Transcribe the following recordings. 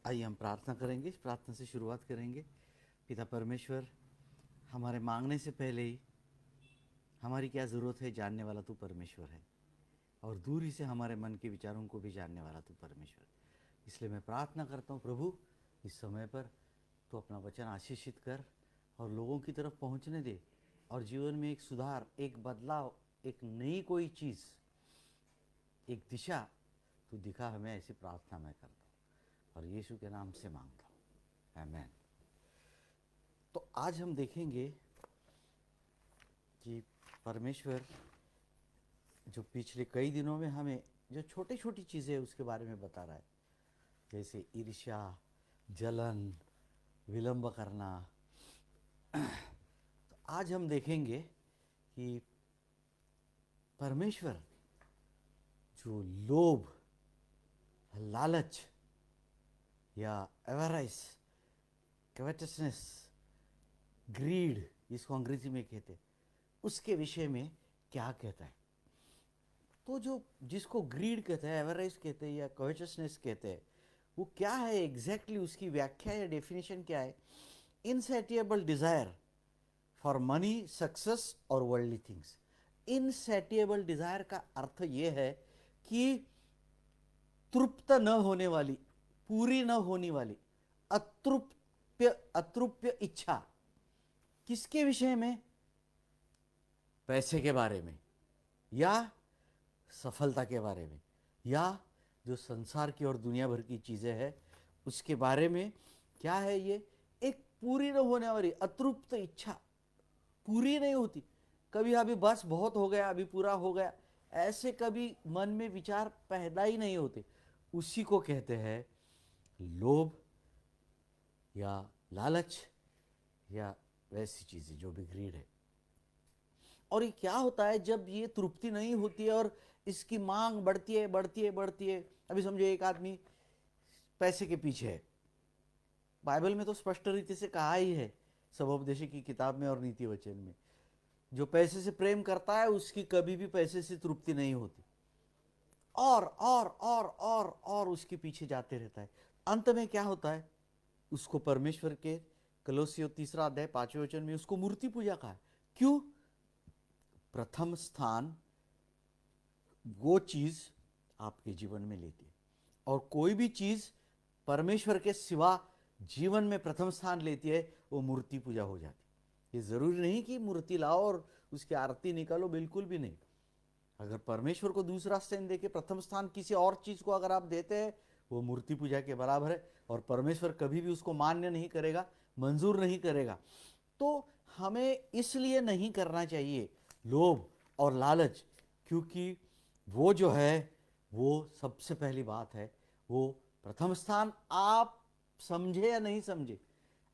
आइए हम प्रार्थना करेंगे। इस प्रार्थना से शुरुआत करेंगे। पिता परमेश्वर, हमारे मांगने से पहले ही हमारी क्या ज़रूरत है जानने वाला तू परमेश्वर है, और दूर ही से हमारे मन के विचारों को भी जानने वाला तू परमेश्वर। इसलिए मैं प्रार्थना करता हूँ प्रभु, इस समय पर तो अपना वचन आशीषित कर और लोगों की तरफ पहुँचने दे, और जीवन में एक सुधार, एक बदलाव, एक नई कोई चीज़, एक दिशा तू दिखा हमें। ऐसी प्रार्थना मैं करता हूँ और यीशु के नाम से मांगता हूँ, आमीन। तो आज हम देखेंगे कि परमेश्वर जो पिछले कई दिनों में हमें जो छोटी छोटी चीज़ें उसके बारे में बता रहा है, जैसे ईर्ष्या, जलन, विलंब करना। तो आज हम देखेंगे कि परमेश्वर जो लोभ, लालच या एवराइस, कवेटसनेस, ग्रीड जिसको अंग्रेजी में कहते हैं, उसके विषय में क्या कहता है। तो जो जिसको ग्रीड कहते हैं, एवरेज कहते हैं या कॉन्शियसनेस कहते हैं, वो क्या है एग्जैक्टली, उसकी व्याख्या या डेफिनेशन क्या है। इनसैटिएबल डिजायर फॉर मनी, सक्सेस और वर्ल्डली थिंग्स। इनसैटिएबल डिजायर का अर्थ ये है कि तृप्त न होने वाली, पूरी न होने वाली, अतृप्य इच्छा। किसके विषय में? पैसे के बारे में, या सफलता के बारे में, या जो संसार की और दुनिया भर की चीज़ें हैं उसके बारे में। क्या है ये? एक पूरी न होने वाली अतृप्त इच्छा, पूरी नहीं होती कभी। अभी बस बहुत हो गया, अभी पूरा हो गया, ऐसे कभी मन में विचार पैदा ही नहीं होते। उसी को कहते हैं लोभ या लालच, या वैसी चीज़ें जो भी ग्रीड है। और ये क्या होता है जब ये तृप्ति नहीं होती है और इसकी मांग बढ़ती है बढ़ती है बढ़ती है। अभी समझो एक आदमी पैसे के पीछे है। बाइबल में तो स्पष्ट रीति से कहा ही है, सबोपदेश की किताब में और नीति वचन में, जो पैसे से प्रेम करता है उसकी कभी भी पैसे से तृप्ति नहीं होती, और उसके पीछे जाते रहता है। अंत में क्या होता है? उसको परमेश्वर के कलोसियो 3 अध्याय 5वें वचन में उसको मूर्ति पूजा का है। क्यों? प्रथम स्थान वो चीज आपके जीवन में लेती है, और कोई भी चीज परमेश्वर के सिवा जीवन में प्रथम स्थान लेती है, वो मूर्ति पूजा हो जाती है। ये जरूरी नहीं कि मूर्ति लाओ और उसकी आरती निकालो, बिल्कुल भी नहीं। अगर परमेश्वर को दूसरा स्थान देके प्रथम स्थान किसी और चीज को अगर आप देते हैं, वो मूर्ति पूजा के बराबर है, और परमेश्वर कभी भी उसको मान्य नहीं करेगा, मंजूर नहीं करेगा। तो हमें इसलिए नहीं करना चाहिए लोभ और लालच, क्योंकि वो जो है, वो सबसे पहली बात है, वो प्रथम स्थान आप समझे या नहीं समझे,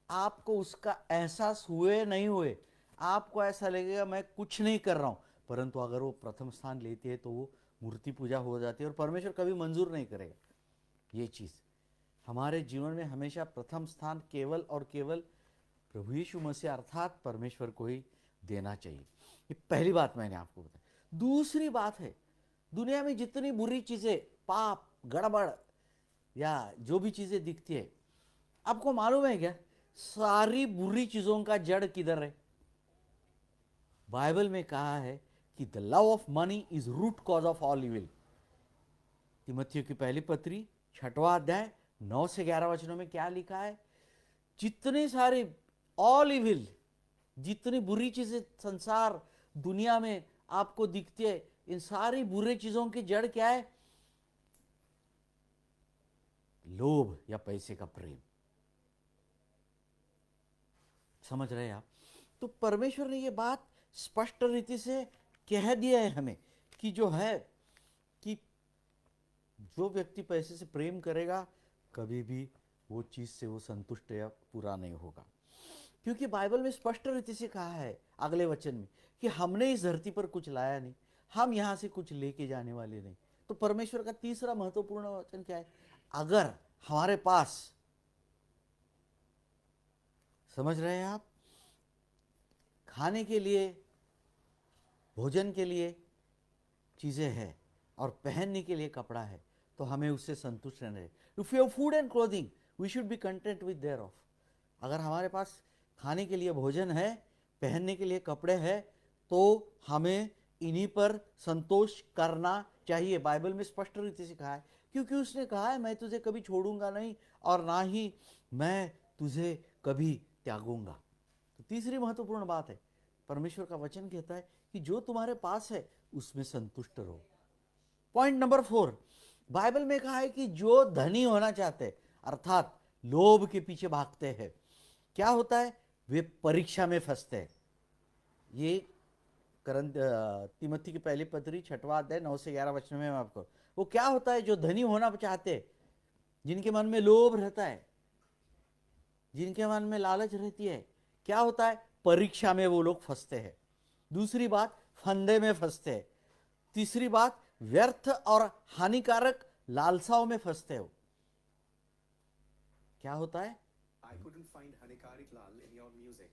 आपको उसका एहसास हुए नहीं हुए, आपको ऐसा लगेगा मैं कुछ नहीं कर रहा हूं, परंतु अगर वो प्रथम स्थान लेती है तो वो मूर्ति पूजा हो जाती है और परमेश्वर कभी मंजूर नहीं करेगा। ये चीज़ हमारे जीवन में हमेशा प्रथम स्थान केवल और केवल प्रभु यीशु मसीह अर्थात परमेश्वर को ही देना चाहिए। ये पहली बात मैंने आपको बताई। दूसरी बात है, दुनिया में जितनी बुरी चीजें, पाप, गड़बड़ या जो भी चीजें दिखती है, आपको मालूम है क्या सारी बुरी चीजों का जड़ किधर है? बाइबल में कहा है कि the love of money is root cause of all evil. तिमोथियों की पहली पत्री 6 अध्याय 9 से 11 वचनों में क्या लिखा है? जितने सारे ऑल इविल, जितनी बुरी चीजें संसार दुनिया में आपको दिखती है, इन सारी बुरी चीजों की जड़ क्या है? लोभ या पैसे का प्रेम। समझ रहे हैं आप? तो परमेश्वर ने ये बात स्पष्ट रीति से कह दिया है हमें कि जो है कि जो व्यक्ति पैसे से प्रेम करेगा कभी भी वो चीज से वो संतुष्ट या पूरा नहीं होगा, क्योंकि बाइबल में स्पष्ट रीति से कहा है अगले वचन में कि हमने इस धरती पर कुछ लाया नहीं, हम यहां से कुछ लेके जाने वाले नहीं। तो परमेश्वर का तीसरा महत्वपूर्ण वचन क्या है? अगर हमारे पास, समझ रहे हैं आप, खाने के लिए, भोजन के लिए चीजें हैं और पहनने के लिए कपड़ा है, तो हमें उससे संतुष्ट रहना है। If you have food and clothing, we should be content with thereof. अगर हमारे पास खाने के लिए भोजन है, पहनने के लिए कपड़े हैं, तो हमें इन्हीं पर संतोष करना चाहिए। बाइबल में स्पष्ट रीति से कहा है, क्योंकि उसने कहा है मैं तुझे कभी छोड़ूंगा नहीं और ना ही मैं तुझे कभी त्यागूंगा। तो तीसरी महत्वपूर्ण बात है, परमेश्वर का वचन कहता है कि जो तुम्हारे पास है उसमें संतुष्ट रहो। पॉइंट नंबर 4, बाइबल में कहा है कि जो धनी होना चाहते हैं, अर्थात लोभ के पीछे भागते हैं, क्या होता है, वे परीक्षा में फंसते हैं। ये तिमोथी की पहली पत्री 6वां अध्याय 9 से 11 वचन में आपको, वो क्या होता है, जो धनी होना चाहते हैं, जिनके मन में लोभ रहता है, जिनके मन में लालच रहती है, क्या होता है, परीक्षा में वो लोग फंसते हैं। दूसरी बात, फंदे में फंसते हैं। तीसरी बात, व्यर्थ और हानिकारक लालसाओं में फंसते हो। क्या होता है, I couldn't find Hanikari Lal in your music.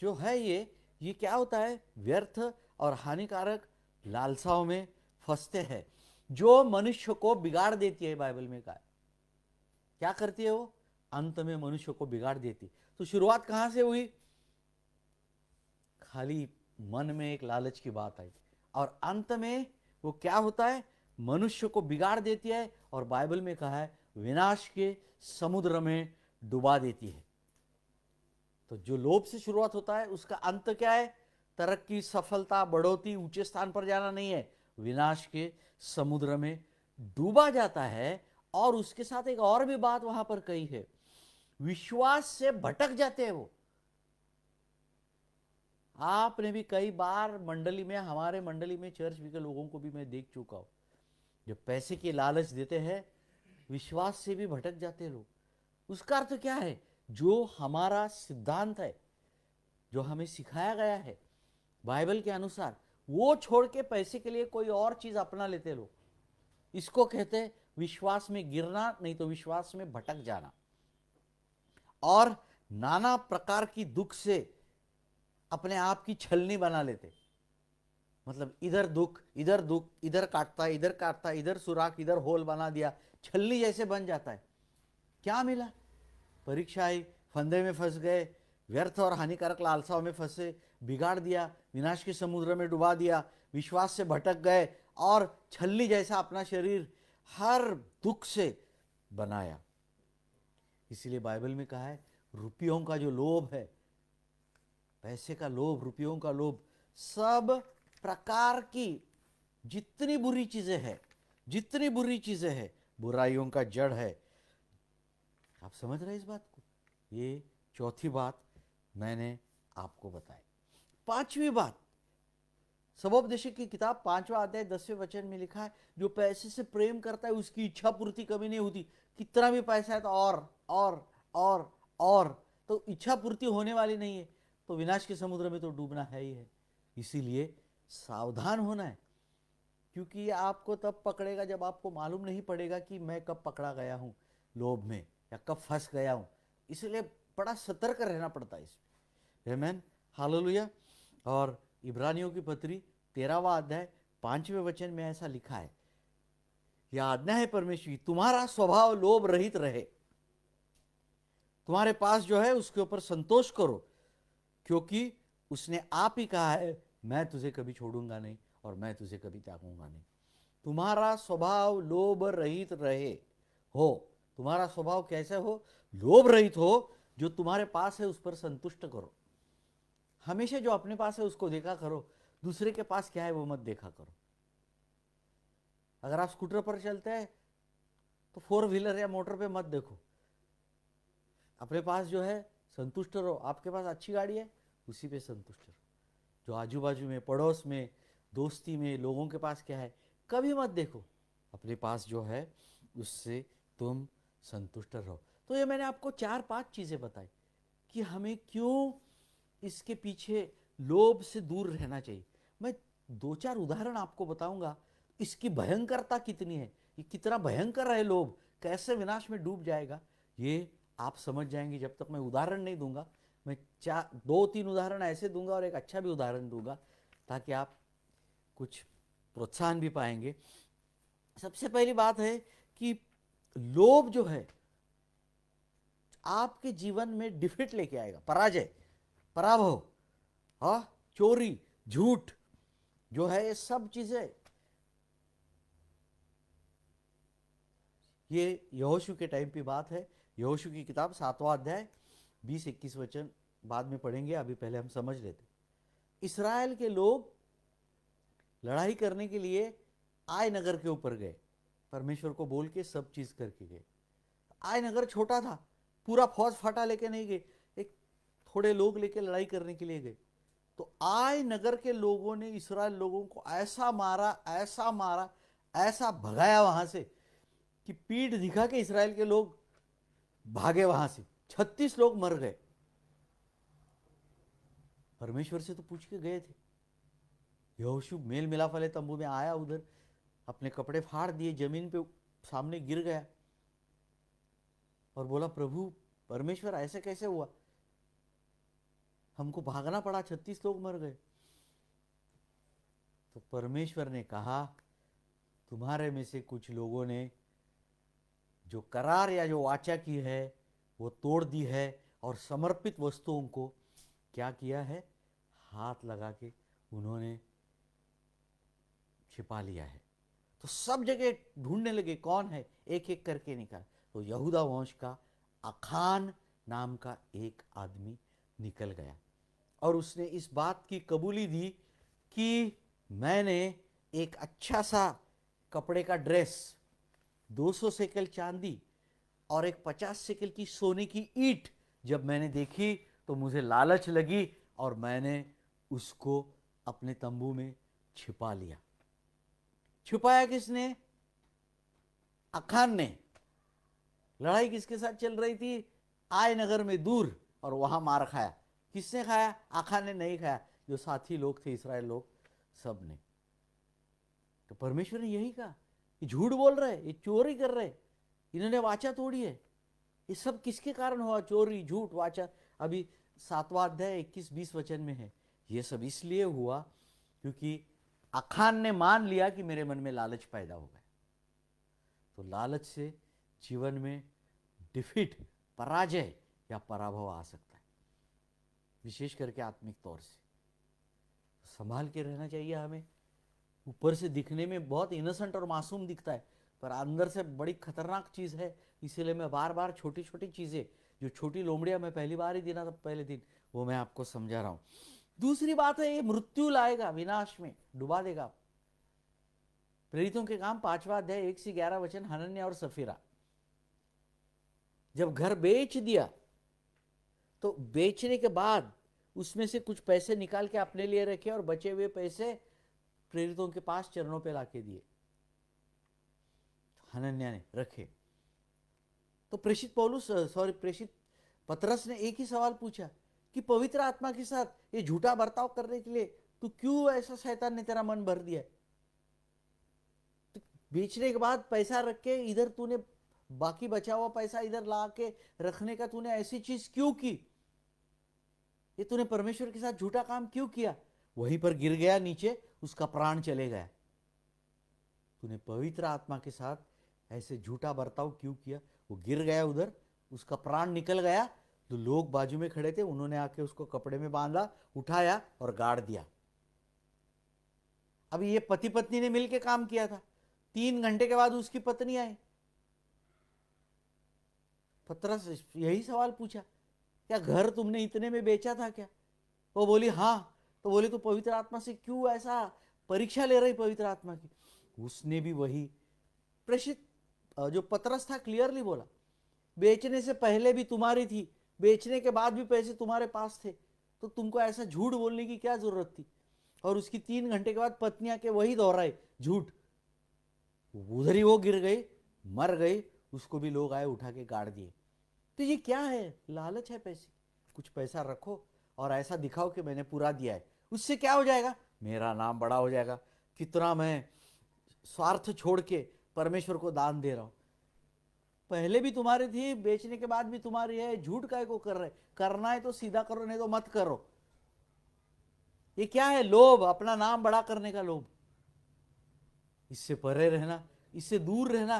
जो है ये क्या होता है, व्यर्थ और हानिकारक लालसाओं में फंसते हैं, जो मनुष्य को बिगाड़ देती है। बाइबल में कहा क्या करती है वो, अंत में मनुष्य को बिगाड़ देती। तो शुरुआत कहां से हुई, खाली मन में एक लालच की बात आई, और अंत में वो क्या होता है, मनुष्य को बिगाड़ देती है, और बाइबल में कहा है विनाश के समुद्र में डुबा देती है। तो जो लोभ से शुरुआत होता है उसका अंत क्या है, तरक्की, सफलता, बढ़ोतरी, ऊंचे स्थान पर जाना नहीं है, विनाश के समुद्र में डूबा जाता है। और उसके साथ एक और भी बात वहां पर कही है, विश्वास से भटक जाते हैं वो। आपने भी कई बार मंडली में, हमारे मंडली में चर्च के लोगों को भी मैं देख चुका हूं, जो पैसे की लालच देते हैं, विश्वास से भी भटक जाते हैं लोग। उसका अर्थ क्या है, जो हमारा सिद्धांत है, जो हमें सिखाया गया है बाइबल के अनुसार, वो छोड़ के पैसे के लिए कोई और चीज अपना लेते लोग, इसको कहते हैं विश्वास में गिरना, नहीं तो विश्वास में भटक जाना। और नाना प्रकार की दुख से अपने आप की छलनी बना लेते, मतलब इधर दुख, इधर काटता, इधर सुराख, इधर होल बना दिया, छलनी जैसे बन जाता है। क्या मिला, परीक्षा आई, फंदे में फंस गए, व्यर्थ और हानिकारक लालसाओं में फंसे, बिगाड़ दिया, विनाश के समुद्र में डुबा दिया, विश्वास से भटक गए, और छलनी जैसा अपना शरीर हर दुख से बनाया। इसीलिए बाइबल में कहा है रुपयों का जो लोभ है, पैसे का लोभ, रुपयों का लोभ, सब प्रकार की जितनी बुरी चीजें हैं, बुराइयों का जड़ है। आप समझ रहे हैं इस बात को? ये चौथी बात मैंने आपको बताई। पांचवी बात, सबोपदेशक की किताब 5वां अध्याय 10वें वचन में लिखा है, जो पैसे से प्रेम करता है उसकी इच्छा पूर्ति कभी नहीं होती। कितना भी पैसा है तो और तो इच्छा पूर्ति होने वाली नहीं है, तो विनाश के समुद्र में तो डूबना है ही है। इसीलिए सावधान होना है, क्योंकि आपको तब पकड़ेगा जब आपको मालूम नहीं पड़ेगा कि मैं कब पकड़ा गया हूं लोभ में, या कब फंस गया हूं। इसलिए बड़ा सतर्क रहना पड़ता है इसमें। आमीन, हालेलुया। और इब्रानियों की पत्री 13वां अध्याय 5वें वचन में ऐसा लिखा है, यह आज्ञा है परमेश्वर, तुम्हारा स्वभाव लोभ रहित रहे, तुम्हारे पास जो है उसके ऊपर संतोष करो, क्योंकि उसने आप ही कहा है मैं तुझे कभी छोड़ूंगा नहीं और मैं तुझे कभी त्यागूंगा नहीं। तुम्हारा स्वभाव लोभ रहित रहे हो। तुम्हारा स्वभाव कैसे हो, लोभ रहित हो। जो तुम्हारे पास है उस पर संतुष्ट करो। हमेशा जो अपने पास है उसको देखा करो, दूसरे के पास क्या है वो मत देखा करो। अगर आप स्कूटर पर चलते हैं तो 4 व्हीलर या मोटर पे मत देखो, अपने पास जो है संतुष्ट रहो। आपके पास अच्छी गाड़ी है उसी पे संतुष्ट रहो। जो आजू बाजू में, पड़ोस में, दोस्ती में लोगों के पास क्या है कभी मत देखो, अपने पास जो है उससे तुम संतुष्ट रहो। तो ये मैंने आपको 4-5 चीजें बताई कि हमें क्यों इसके पीछे, लोभ से दूर रहना चाहिए। मैं 2-4 उदाहरण आपको बताऊंगा, इसकी भयंकरता कितनी है, ये कितना भयंकर है लोभ, कैसे विनाश में डूब जाएगा, ये आप समझ जाएंगे। जब तक मैं उदाहरण नहीं दूंगा, मैं 2-3 उदाहरण ऐसे दूंगा और एक अच्छा भी उदाहरण दूंगा, ताकि आप कुछ प्रोत्साहन भी पाएंगे। सबसे पहली बात है कि लोभ जो है आपके जीवन में डिफीट लेके आएगा, पराजय, पराभव, हाँ, चोरी, झूठ जो है, ये सब चीजें, ये यहोशू के टाइम की बात है। यहोशू की किताब 7वां अध्याय 20-21 वचन बाद में पढ़ेंगे, अभी पहले हम समझ लेते। इस्राएल के लोग लड़ाई करने के लिए आय नगर के ऊपर गए, परमेश्वर को बोल के सब चीज करके गए। आय नगर छोटा था, पूरा फौज फाटा लेके नहीं गए, एक थोड़े लोग लेके लड़ाई करने के लिए गए। तो आय नगर के लोगों ने इस्राएल लोगों को ऐसा मारा, ऐसा मारा, ऐसा भगाया वहां से कि पीठ दिखा के इस्राएल के लोग भागे वहां से। 36 लोग मर गए। परमेश्वर से तो पूछ के गए थे। यहोशू मेल मिलाप वाले तंबू में आया, उधर अपने कपड़े फाड़ दिए, जमीन पे सामने गिर गया और बोला, प्रभु परमेश्वर ऐसे कैसे हुआ, हमको भागना पड़ा, 36 लोग मर गए। तो परमेश्वर ने कहा, तुम्हारे में से कुछ लोगों ने जो करार या जो वाचा की है वो तोड़ दी है और समर्पित वस्तुओं को क्या किया है, हाथ लगा के उन्होंने छिपा लिया है। तो सब जगह ढूंढने लगे कौन है, एक एक करके निकाल। तो यहूदा वंश का अखान नाम का एक आदमी निकल गया और उसने इस बात की कबूली दी कि मैंने एक अच्छा सा कपड़े का ड्रेस, 200 शेकल चांदी और एक 50 शेकल की सोने की ईंट जब मैंने देखी तो मुझे लालच लगी और मैंने उसको अपने तंबू में छिपा लिया। छुपाया किसने? अखान ने। लड़ाई किसके साथ चल रही थी? आय नगर में दूर, और वहां मार खाया। किसने खाया? अखान ने नहीं खाया, जो साथी लोग थे इस्राएल लोग सब ने। तो परमेश्वर ने यही कहा, ये झूठ बोल रहे, ये चोरी कर रहे, इन्होंने वाचा तोड़ी है। ये सब किसके कारण हुआ? चोरी, झूठ, वाचा। अभी 7वां अध्याय 21-20 वचन में है। ये सब इसलिए हुआ क्योंकि अखान ने मान लिया कि मेरे मन में लालच पैदा हो गया। तो लालच से जीवन में डिफीट, पराजय या पराभव आ सकता है, विशेष करके आत्मिक तौर से। संभाल के रहना चाहिए हमें। ऊपर से दिखने में बहुत इनोसेंट और मासूम दिखता है, पर अंदर से बड़ी खतरनाक चीज है। इसीलिए मैं बार बार छोटी छोटी चीजें, जो छोटी लोमड़ियां मैं पहली बार ही देना था पहले दिन, वो मैं आपको समझा रहा हूं। दूसरी बात है, ये मृत्यु लाएगा, विनाश में डुबा देगा। प्रेरितों के काम 5वां अध्याय 1 से 11 वचन, हनन्याह और सफीरा जब घर बेच दिया तो बेचने के बाद उसमें से कुछ पैसे निकाल के अपने लिए रखे और बचे हुए पैसे प्रेरितों के पास चरणों पे लाके दिए। हनन्याह ने रखे। तो प्रेषित पतरस ने एक ही सवाल पूछा कि पवित्र आत्मा के साथ ये झूठा बर्ताव करने के लिए तू क्यों, ऐसा शैतान ने तेरा मन भर दिया? तो बेचने के बाद पैसा रख के इधर तूने बाकी बचा हुआ पैसा इधर ला के रखने का तूने ऐसी चीज क्यों की? ये तूने परमेश्वर के साथ झूठा काम क्यों किया? वहीं पर गिर गया नीचे, उसका प्राण चले गया। तूने पवित्र आत्मा के साथ ऐसे झूठा बर्ताव क्यों किया? वो गिर गया उधर, उसका प्राण निकल गया। तो लोग बाजू में खड़े थे, उन्होंने आके उसको कपड़े में बांधा, उठाया और गाड़ दिया। अब ये पति पत्नी ने मिलकर काम किया था। 3 घंटे के बाद उसकी पत्नी आई। पतरस यही सवाल पूछा, क्या घर तुमने इतने में बेचा था क्या? वो बोली हाँ। तो बोले तो पवित्र आत्मा से क्यों ऐसा परीक्षा ले रही पवित्र आत्मा की? उसने भी वही प्रेषित जो पतरस था क्लियरली बोला, बेचने से पहले भी तुम्हारी थी, बेचने के बाद भी पैसे तुम्हारे पास थे, तो तुमको ऐसा झूठ बोलने की क्या जरूरत थी? और उसकी 3 घंटे के बाद पत्नी आके वही दोहराए झूठ। उधर ही वो गिर गई, मर गई, उसको भी लोग आए उठा के गाड़ दिए। तो ये क्या है? लालच है पैसे। कुछ पैसा रखो और ऐसा दिखाओ कि मैंने पूरा दिया है। उससे क्या हो जाएगा? मेरा नाम बड़ा हो जाएगा, कितना मैं स्वार्थ छोड़ के परमेश्वर को दान दे रहा हूं। पहले भी तुम्हारी थी, बेचने के बाद भी तुम्हारी है, झूठ काय को कर रहे? करना है तो सीधा करो, नहीं तो मत करो। ये क्या है? लोभ, अपना नाम बड़ा करने का लोभ। इससे परे रहना, इससे दूर रहना।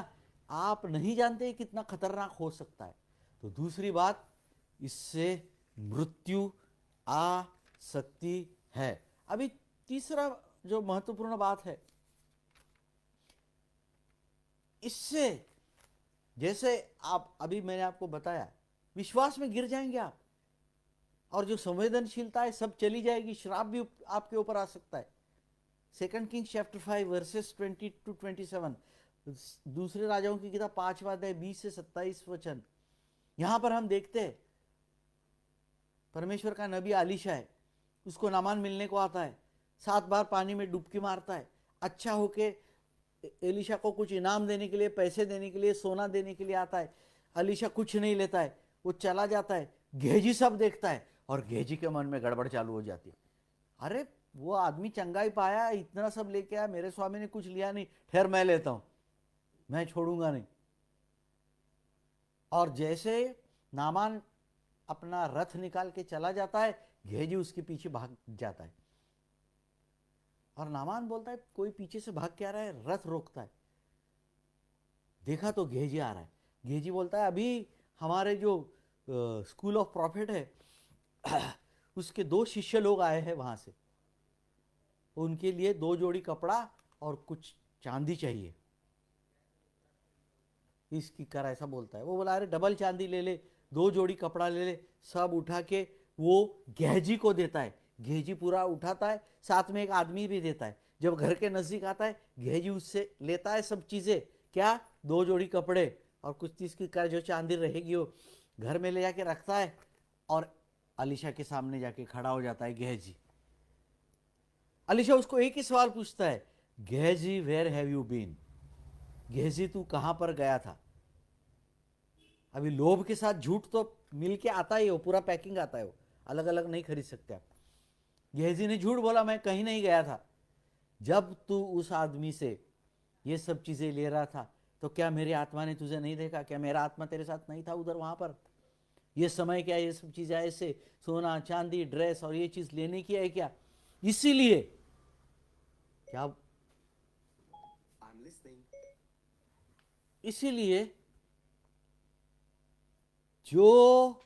आप नहीं जानते कितना खतरनाक हो सकता है। तो दूसरी बात, इससे मृत्यु आ सकती है। अभी तीसरा जो महत्वपूर्ण बात है, इससे जैसे आप अभी मैंने आपको बताया, विश्वास में गिर जाएंगे आप, और जो संवेदनशीलता है सब चली जाएगी, श्राप भी आपके ऊपर आ सकता है। 2 किंग्स चैप्टर 5 वर्सेस 20 to 27, दूसरे राजाओं की किताब 5वां अध्याय 20 से 27 वचन। यहां पर हम देखते हैं परमेश्वर का नबी एलीशा है, उसको नामान मिलने को आता है, 7 बार पानी में डुबकी मारता है, अच्छा होके एलीशा को कुछ इनाम देने के लिए, पैसे देने के लिए, सोना देने के लिए आता है। एलीशा कुछ नहीं लेता है, वो चला जाता है। गेहजी सब देखता है और गेहजी के मन में गड़बड़ चालू हो जाती है। अरे वो आदमी चंगाई पाया, इतना सब लेके आया, मेरे स्वामी ने कुछ लिया नहीं, ठहर मैं लेता हूं, मैं छोड़ूंगा नहीं। और जैसे नामान अपना रथ निकाल के चला जाता है, गेहजी उसके पीछे भाग जाता है, और नामान बोलता है कोई पीछे से भाग के आ रहा है, रथ रोकता है। देखा तो गेहजी आ रहा है। गेहजी बोलता है अभी हमारे जो स्कूल ऑफ प्रॉफिट है उसके 2 शिष्य लोग आए हैं वहां से, उनके लिए 2 जोड़ी कपड़ा और कुछ चांदी चाहिए। इसकी कर ऐसा बोलता है, वो बोला अरे डबल चांदी ले ले, 2 जोड़ी कपड़ा ले ले, सब उठा के वो गेहजी को देता है। गेहजी पूरा उठाता है, साथ में एक आदमी भी देता है। जब घर के नजदीक आता है, गेहजी उससे लेता है सब चीजें, क्या 2 जोड़ी कपड़े और कुछ चीज की कर जो चांदी रहेगी वो घर में ले जाके रखता है, और अलीशा के सामने जाके खड़ा हो जाता है गेहजी। अलीशा उसको एक ही सवाल पूछता है, गेहजी वेयर हैव यू बीन, गेहजी तू कहां पर गया था। अभी लोभ के साथ झूठ तो मिल के आता ही हो, पूरा पैकिंग आता है, वो अलग अलग नहीं खरीद सकते आप। गेहजी ने झूठ बोला, मैं कहीं नहीं गया था। जब तू उस आदमी से ये सब चीजें ले रहा था तो क्या मेरी आत्मा ने तुझे नहीं देखा, क्या मेरा आत्मा तेरे साथ नहीं था उधर वहां पर। ये समय क्या ये सब चीजें ऐसे सोना चांदी ड्रेस और ये चीज लेने की है क्या। इसीलिए क्या, I'm listening. इसीलिए जो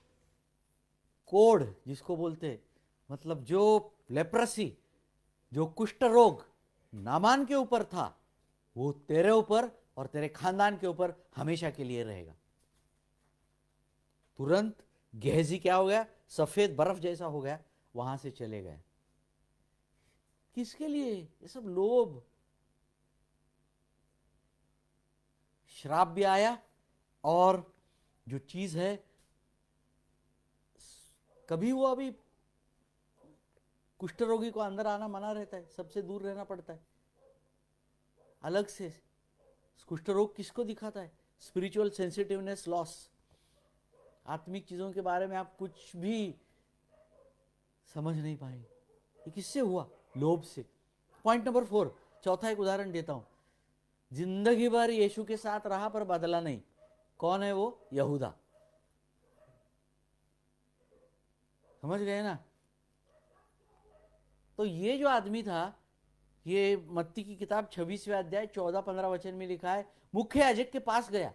कोढ़ जिसको बोलते हैं, मतलब जो लेप्रेसी, जो कुष्ठ रोग नामान के ऊपर था, वो तेरे ऊपर और तेरे खानदान के ऊपर हमेशा के लिए रहेगा। तुरंत गेहजी क्या हो गया, सफेद बर्फ जैसा हो गया, वहां से चले गए। किसके लिए ये सब लोभ। श्राप भी आया, और जो चीज है, कभी वो अभी कुष्ठ रोगी को अंदर आना मना रहता है, सबसे दूर रहना पड़ता है अलग से। कुष्ठ रोग किसको दिखाता है, स्पिरिचुअल सेंसिटिवनेस लॉस, आत्मिक चीजों के बारे में आप कुछ भी समझ नहीं पाएंगे। ये किससे हुआ, लोभ से। पॉइंट नंबर 4, चौथा एक उदाहरण देता हूं। जिंदगी भर यीशु के साथ रहा पर बदला नहीं, कौन है वो, यहूदा। समझ गए ना। तो ये जो आदमी था, ये मत्ती की किताब 26वें अध्याय 14-15 वचन में लिखा है, मुख्य याजक के पास गया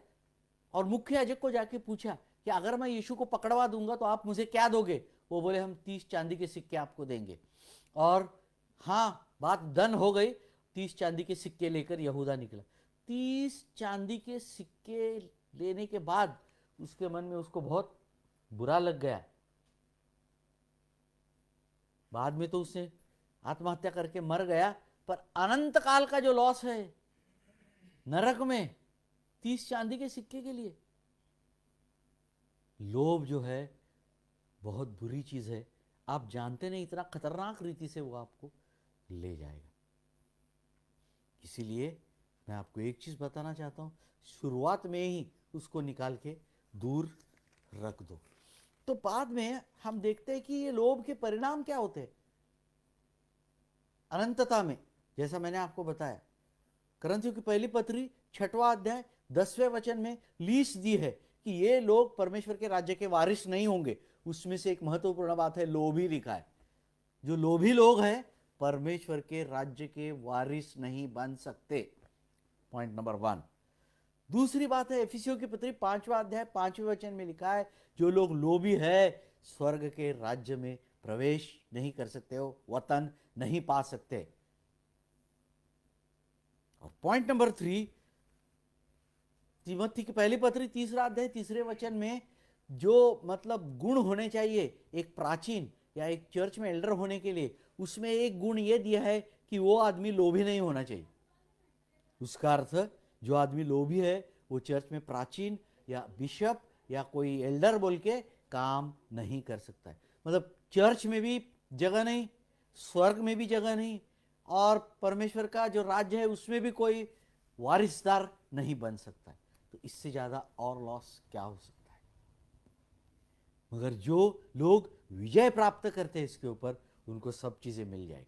और मुख्य याजक को जाके पूछा कि अगर मैं यीशु को पकड़वा दूंगा तो आप मुझे क्या दोगे। वो बोले हम 30 चांदी के सिक्के आपको देंगे। और हाँ, बात डन हो गई, 30 चांदी के सिक्के लेकर यहूदा निकला। 30 चांदी के सिक्के लेने के बाद उसके मन में उसको बहुत बुरा लग गया। बाद में तो उसने आत्महत्या करके मर गया, पर अनंत काल का जो लॉस है नरक में 30 चांदी के सिक्के के लिए। लोभ जो है बहुत बुरी चीज है, आप जानते नहीं इतना खतरनाक रीति से वो आपको ले जाएगा। इसीलिए मैं आपको एक चीज बताना चाहता हूं, शुरुआत में ही उसको निकाल के दूर रख दो। तो बाद में हम देखते हैं कि ये लोभ के परिणाम क्या होते हैं अनंतता में। जैसा मैंने आपको बताया, करंथियों की पहली पत्री 6वां अध्याय 10वें वचन में लीस्ट दी है कि ये लोग परमेश्वर के राज्य के वारिस नहीं होंगे। उसमें से एक महत्वपूर्ण बात है, लोभी लिखा है। जो लोभी लोग हैं परमेश्वर के राज्य के वारिस नहीं बन सकते। Point number 1। दूसरी बात है, एफिसियों की पत्री 5वां अध्याय 5वें वचन में लिखा है, जो लोग लोभी है स्वर्ग के राज्य में प्रवेश नहीं कर सकते, हो वतन नहीं पा सकते। और पॉइंट नंबर 3, तिमोथी की पहली पत्री 3रा अध्याय 3रे वचन में जो मतलब गुण होने चाहिए एक प्राचीन या एक चर्च में एल्डर होने के लिए, उसमें एक गुण यह दिया है कि वो आदमी लोभी नहीं होना चाहिए। उसका अर्थ, जो आदमी लोभी है वो चर्च में प्राचीन या बिशप या कोई एल्डर बोल के काम नहीं कर सकता है। मतलब चर्च में भी जगह नहीं, स्वर्ग में भी जगह नहीं, और परमेश्वर का जो राज्य है उसमें भी कोई वारिसदार नहीं बन सकता है। तो इससे ज्यादा और लॉस क्या हो सकता है। मगर जो लोग विजय प्राप्त करते हैं इसके ऊपर, उनको सब चीजें मिल जाएगी।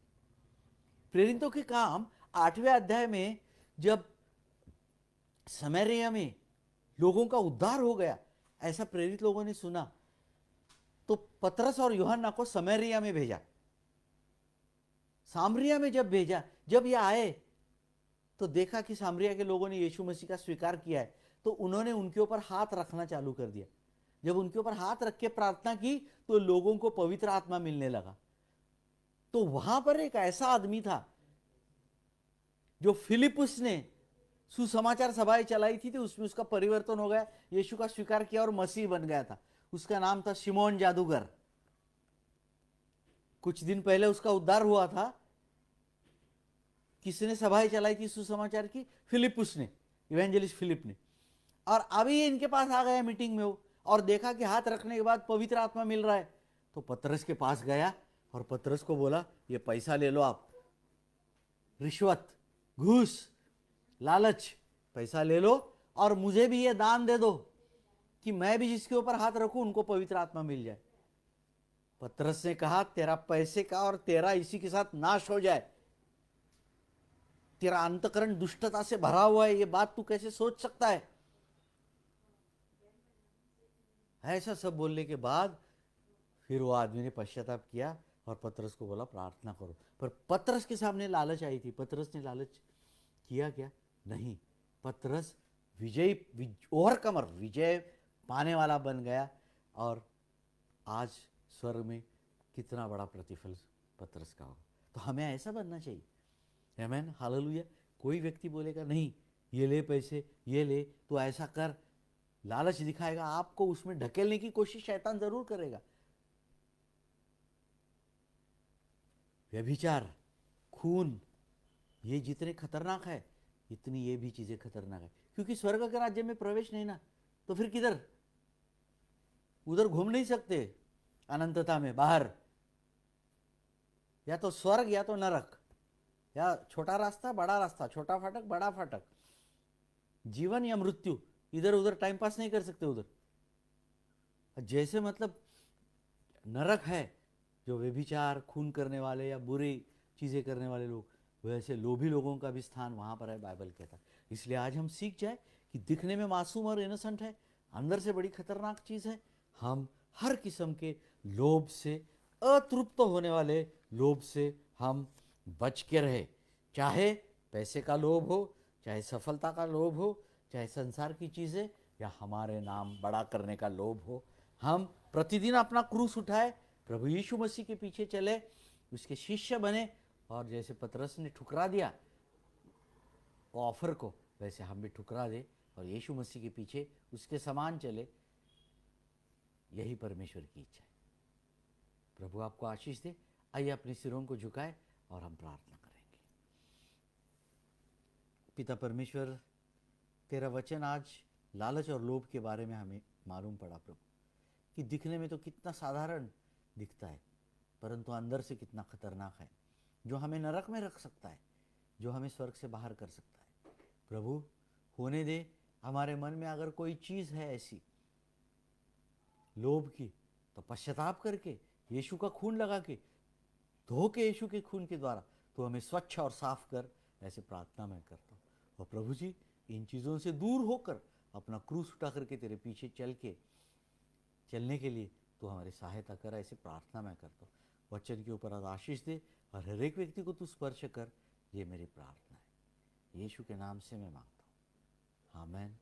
प्रेरितों के काम 8वें अध्याय में जब समरिया में लोगों का उद्धार हो गया, ऐसा प्रेरित लोगों ने सुना, तो पतरस और यूहन्ना को समरिया में भेजा। सामरिया में जब भेजा, जब ये आए तो देखा कि सामरिया के लोगों ने यीशु मसीह का स्वीकार किया है, तो उन्होंने उनके ऊपर हाथ रखना चालू कर दिया। जब उनके ऊपर हाथ रख के प्रार्थना की तो लोगों को पवित्र आत्मा मिलने लगा। तो वहां पर एक ऐसा आदमी था जो फिलिपुस ने सुसमाचार सभाएं चलाई थी, तो उसमें उसका परिवर्तन हो गया, यीशु का स्वीकार किया और मसीह बन गया था। उसका नाम था शिमोन जादूगर। कुछ दिन पहले उसका उद्धार हुआ था। किसने सभाएं चलाई थी सुसमाचार की? फिलिपुस ने, इवेंजलिस्ट फिलिप ने। और अभी इनके पास आ गया मीटिंग में वो, और देखा कि हाथ रखने के बाद पवित्र आत्मा मिल रहा है। तो पतरस के पास गया और पतरस को बोला, ये पैसा ले लो आप, रिश्वत, घूस, लालच, पैसा ले लो और मुझे भी ये दान दे दो कि मैं भी जिसके ऊपर हाथ रखूं उनको पवित्र आत्मा मिल जाए। पतरस ने कहा, तेरा पैसे का और तेरा इसी के साथ नाश हो जाए। तेरा अंतकरण दुष्टता से भरा हुआ है, ये बात तू कैसे सोच सकता है? ऐसा सब बोलने के बाद फिर वो आदमी ने पश्चाताप किया और पतरस को बोला, प्रार्थना करो। पर पतरस के सामने लालच आई थी। पतरस ने लालच किया क्या? नहीं। पतरस ओवरकमर, विजय पाने वाला बन गया। और आज स्वर्ग में कितना बड़ा प्रतिफल पतरस का होगा। तो हमें ऐसा बनना चाहिए। आमीन, हालेलुया। कोई व्यक्ति बोलेगा, नहीं ये ले पैसे, ये ले, तो ऐसा कर, लालच दिखाएगा, आपको उसमें ढकेलने की कोशिश शैतान जरूर करेगा। व्यभिचार, खून, ये जितने खतरनाक है, इतनी ये भी चीजें खतरनाक है। क्योंकि स्वर्ग के राज्य में प्रवेश नहीं ना, तो फिर किधर? उधर घूम नहीं सकते अनंतता में बाहर। या तो स्वर्ग या तो नरक, या छोटा रास्ता बड़ा रास्ता, छोटा फाटक बड़ा फाटक, जीवन या मृत्यु। इधर उधर टाइम पास नहीं कर सकते उधर। जैसे मतलब नरक है जो व्यभिचार, खून करने वाले या बुरी चीजें करने वाले लोग, वैसे लोभी लोगों का भी स्थान वहां पर है, बाइबल कहता है। इसलिए आज हम सीख जाए कि दिखने में मासूम और इनोसेंट है, अंदर से बड़ी खतरनाक चीज है। हम हर किस्म के लोभ से, अतृप्त होने वाले लोभ से हम बच के रहे। चाहे पैसे का लोभ हो, चाहे सफलता का लोभ हो, चाहे संसार की चीजें, या हमारे नाम बड़ा करने का लोभ हो, हम प्रतिदिन अपना क्रूस उठाए, प्रभु यीशु मसीह के पीछे चले, उसके शिष्य बने। और जैसे पतरस ने ठुकरा दिया ऑफर को, वैसे हम भी ठुकरा दे और यीशु मसीह के पीछे उसके समान चले। यही परमेश्वर की इच्छा है। प्रभु आपको आशीष दे। आइए अपने सिरों को झुकाए और हम प्रार्थना करेंगे। पिता परमेश्वर, तेरा वचन आज लालच और लोभ के बारे में हमें मालूम पड़ा प्रभु, कि दिखने में तो कितना साधारण दिखता है, परंतु अंदर से कितना खतरनाक है, जो हमें नरक में रख सकता है, जो हमें स्वर्ग से बाहर कर सकता है। प्रभु, होने दे हमारे मन में अगर कोई चीज़ है ऐसी लोभ की, तो पश्चाताप करके यीशु का खून लगा के, धो के यीशु के खून के द्वारा तो हमें स्वच्छ और साफ कर, ऐसे प्रार्थना मैं करता हूँ। और प्रभु जी, इन चीज़ों से दूर होकर अपना क्रूस उठा करके तेरे पीछे चलने के लिए तो हमारी सहायता कर, ऐसे प्रार्थना मैं करता हूँ। वचन के ऊपर आज आशीष दे और हर एक व्यक्ति को तू स्पर्श कर, ये मेरी प्रार्थना है, यीशु के नाम से मैं मांगता हूँ, आमीन।